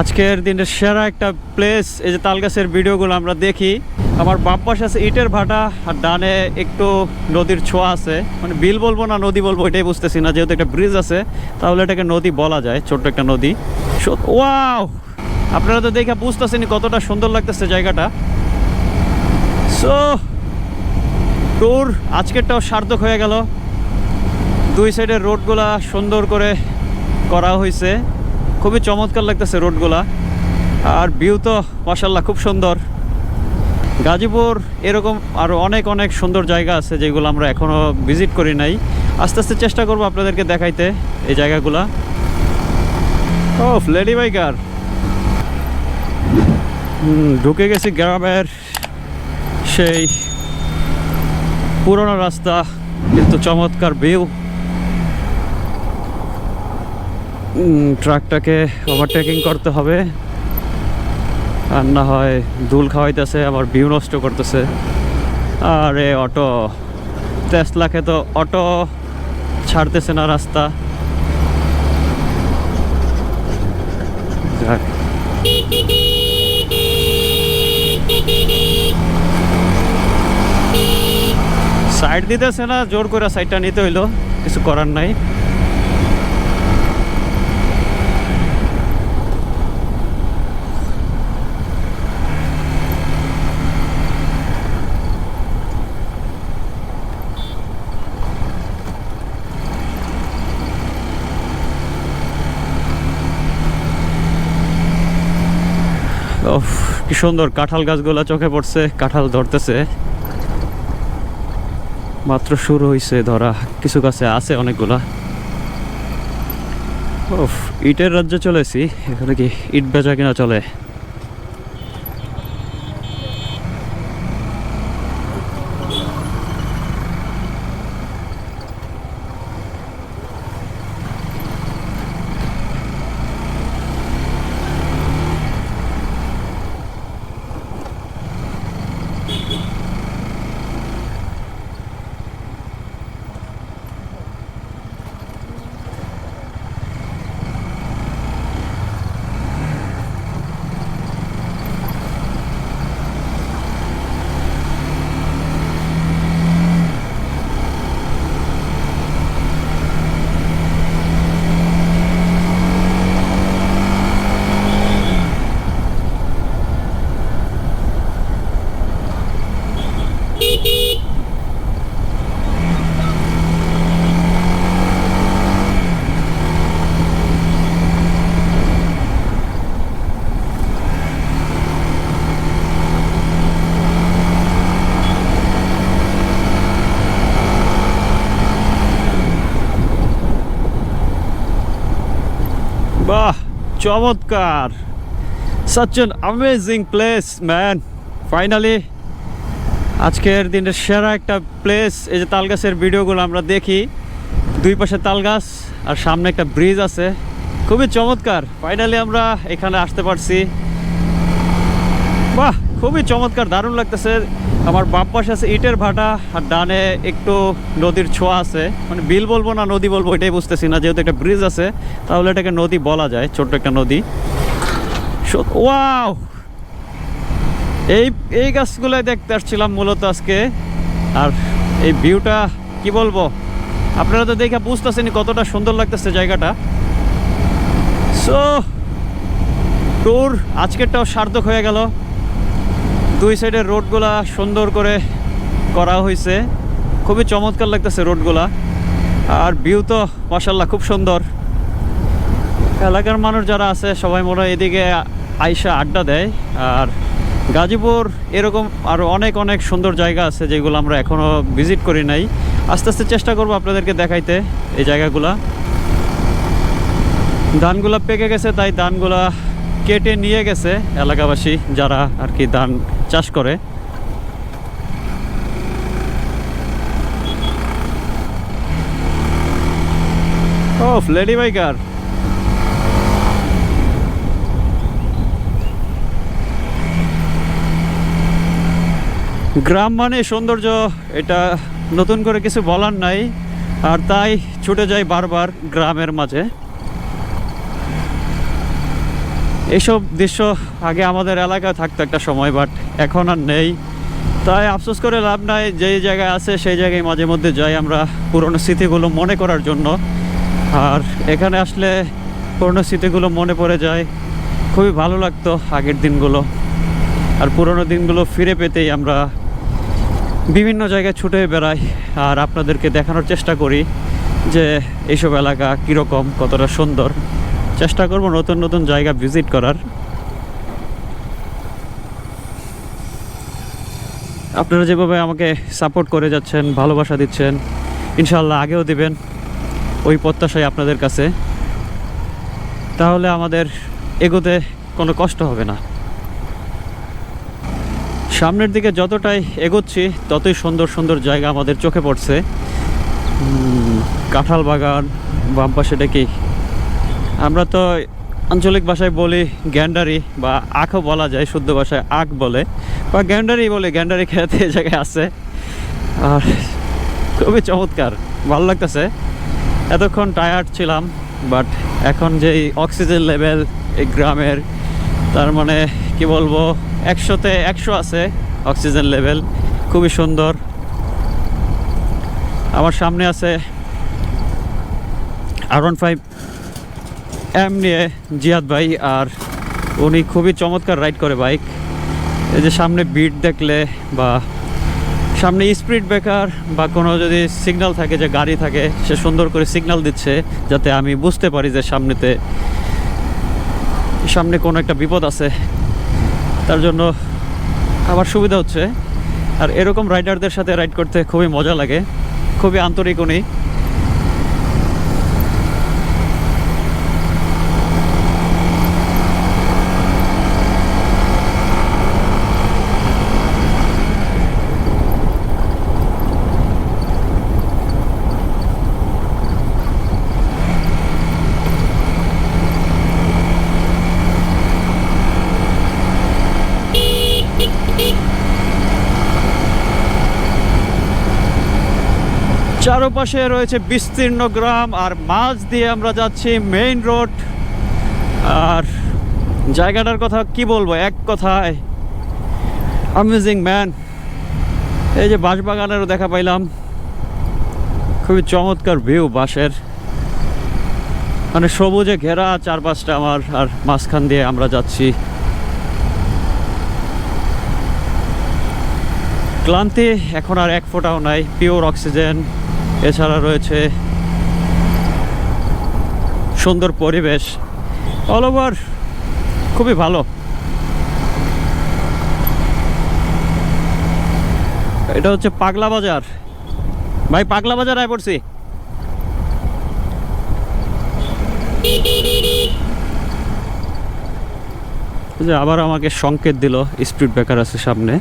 আজকের দিনের সেরা একটা প্লেস, এই যে তালগাছের ভিডিওগুলো আমরা দেখি। আমার বাম পাশে আছে ইটের ভাটা, আর ডানে একটু নদীর ছোঁয়া আছে। মানে বিল বলবো না নদী বলবো এটাই বুঝতেছি না, যেহেতু একটা ব্রিজ আছে তাহলে এটাকে নদী বলা যায়, ছোট্ট একটা নদী। ওয়াও, আপনারা তো দেখে বুঝতেছেন কতটা সুন্দর লাগতেছে জায়গাটা। সো ট্যুর আজকেরটাও সার্থক হয়ে গেল। দুই সাইডের রোডগুলা সুন্দর করে করা হয়েছে, খুবই চমৎকার লাগতেছে রোডগুলা। আর ভিউ তো মাশাআল্লাহ খুব সুন্দর। গাজীপুর এরকম আরও অনেক অনেক সুন্দর জায়গা আছে যেগুলো আমরা এখনও ভিজিট করি নাই। আস্তে আস্তে চেষ্টা করবো আপনাদেরকে দেখাইতে এই জায়গাগুলা। ও লেডি বাইকার, ঢুকে গেছি গ্রামের সেই পুরোনো রাস্তা, কিন্তু চমৎকার ভিউ। ট্রাকটাকে ওভারটেকিং করতে হবে, আর না হয় ধুল খাওয়াইতেছে, আবার ভিউ নষ্ট করতেছে। আরে অটো, টেসলাকে তো অটো ছাড়তেছে না রাস্তা। যাক, সাইড দিতেছে না, জোর করে সাইডটা নিতে হইলো, কিছু করার নাই। কি সুন্দর কাঁঠাল গাছগুলা চোখে পড়ছে, কাঁঠাল ধরতেছে। মাত্র শুরু হয়েছে ধরা, কিছু গাছে আছে অনেকগুলা। ইটের রাজ্যে চলেছি, এখানে কি ইট বেচা কিনা চলে? বাহ, চমৎকার! such an amazing place man. Finally আজকের দিনের সেরা একটা প্লেস, এই যে তালগাছের ভিডিওগুলো আমরা দেখি। দুই পাশে তালগাছ আর সামনে একটা ব্রিজ আছে, খুবই চমৎকার। ফাইনালি আমরা এখানে আসতে পারছি। বাহ, খুবই চমৎকার, দারুণ লাগতেছে। আমার বাম পাশে আছে ইটের ভাটা, আর ডানে একটু নদীর ছোঁয়া আছে। মানে বিল বলবো না নদী বলবো এটাই বুঝতেছি না, যেহেতু একটা ব্রিজ আছে তাহলে এটাকে নদী বলা যায়, ছোট্ট একটা নদী। ওয়াও, এই গাছগুলাই দেখতে আসছিলাম মূলত আজকে। আর এই ভিউটা কি বলবো, আপনারা তো দেখে বুঝতেছেন কতটা সুন্দর লাগতেছে জায়গাটা। সো ট্যুর আজকেরটাও সার্থক হয়ে গেল। দুই সাইডের রোডগুলা সুন্দর করে করা হয়েছে, খুবই চমৎকার লাগতেছে রোডগুলা। আর ভিউ তো মাশাআল্লাহ খুব সুন্দর। এলাকার মানুষ যারা আছে সবাই মনে হয় এদিকে আইসা আড্ডা দেয়। আর গাজীপুর এরকম আরও অনেক অনেক সুন্দর জায়গা আছে যেগুলো আমরা এখনও ভিজিট করি নাই। আস্তে আস্তে চেষ্টা করবো আপনাদেরকে দেখাইতে এই জায়গাগুলা। ধানগুলা পেকে গেছে, তাই ধানগুলা কেটে নিয়ে গেছে এলাকাবাসী যারা আর কি ধান চাষ করে। ও লেডি বাইকার, গ্রাম মানে সৌন্দর্য, এটা নতুন করে কিছু বলার নাই। আর তাই ছুটে যাই বারবার গ্রামের মাঝে। এইসব দৃশ্য আগে আমাদের এলাকায় থাকতো একটা সময়, বাট এখন আর নেই। তাই আফসোস করে লাভ নাই, যেই জায়গায় আছে সেই জায়গায় মাঝে মধ্যে যাই আমরা পুরনো স্মৃতিগুলো মনে করার জন্য। আর এখানে আসলে পুরনো স্মৃতিগুলো মনে পড়ে যায়, খুবই ভালো লাগতো আগের দিনগুলো। আর পুরনো দিনগুলো ফিরে পেতেই আমরা বিভিন্ন জায়গায় ছুটে বেড়াই আর আপনাদেরকে দেখানোর চেষ্টা করি যে এইসব এলাকা কীরকম, কতটা সুন্দর। চেষ্টা করব নতুন নতুন জায়গা ভিজিট করার। আপনারা যেভাবে আমাকে সাপোর্ট করে যাচ্ছেন, ভালোবাসা দিচ্ছেন, ইনশাআল্লাহ আগেও দিবেন, ওই প্রত্যাশাই আপনাদের কাছে। তাহলে আমাদের এগোতে কোনো কষ্ট হবে না। সামনের দিকে যতটাই এগোচ্ছি ততই সুন্দর সুন্দর জায়গা আমাদের চোখে পড়ছে। কাঁঠাল বাগান, বাম পাশেটা কি আমরা তো আঞ্চলিক ভাষায় বলি গ্যান্ডারি, বা আখও বলা যায়, শুদ্ধ ভাষায় আখ বলে বা গ্যান্ডারি বলে। গ্যান্ডারি খেতে এই জায়গায় আছে আর খুবই চমৎকার, ভালো লাগতেছে। এতক্ষণ টায়ার্ড ছিলাম, বাট এখন যেই অক্সিজেন লেভেল এই গ্রামের, তার মানে কি বলবো, 100-তে 100 আছে অক্সিজেন লেভেল, খুবই সুন্দর। আমার সামনে আছে R15 M নিয়ে জিয়াদ ভাই, আর উনি খুবই চমৎকার রাইড করে বাইক। এই যে সামনে বিট দেখলে বা সামনে স্পিড ব্রেকার বা কোনো যদি সিগন্যাল থাকে, যে গাড়ি থাকে, সে সুন্দর করে সিগন্যাল দিচ্ছে যাতে আমি বুঝতে পারি যে সামনে কোনো একটা বিপদ আছে। তার জন্য আমার সুবিধা হচ্ছে। আর এরকম রাইডারদের সাথে রাইড করতে খুবই মজা লাগে, খুবই আন্তরিক উনি। 4পাশে রয়েছে বিস্তীর্ণ গ্রাম, আর মাঝ দিয়ে আমরা যাচ্ছি মেইন রোড। আর জায়গাটার কথা কি বলবো, এক কথায় অ্যামেজিং ম্যান। এই যে বাঁশবাগানেরও দেখা পাইলাম, খুবই চমৎকার ভিউ বাঁশের, মানে সবুজে ঘেরা চারপাশটা আমার, আর মাঝখান দিয়ে আমরা যাচ্ছি। ক্লান্তি এখন আর এক ফোঁটাও নাই, পিওর অক্সিজেন। এছাড়া রয়েছে সুন্দর পরিবেশ, অল ওভার খুবই ভালো। এটা হচ্ছে পাগলা বাজার। ভাই পাগলা বাজার আয় পড়ছি। আবার আমাকে সংকেত দিল, স্পিড ব্রেকার আছে সামনে।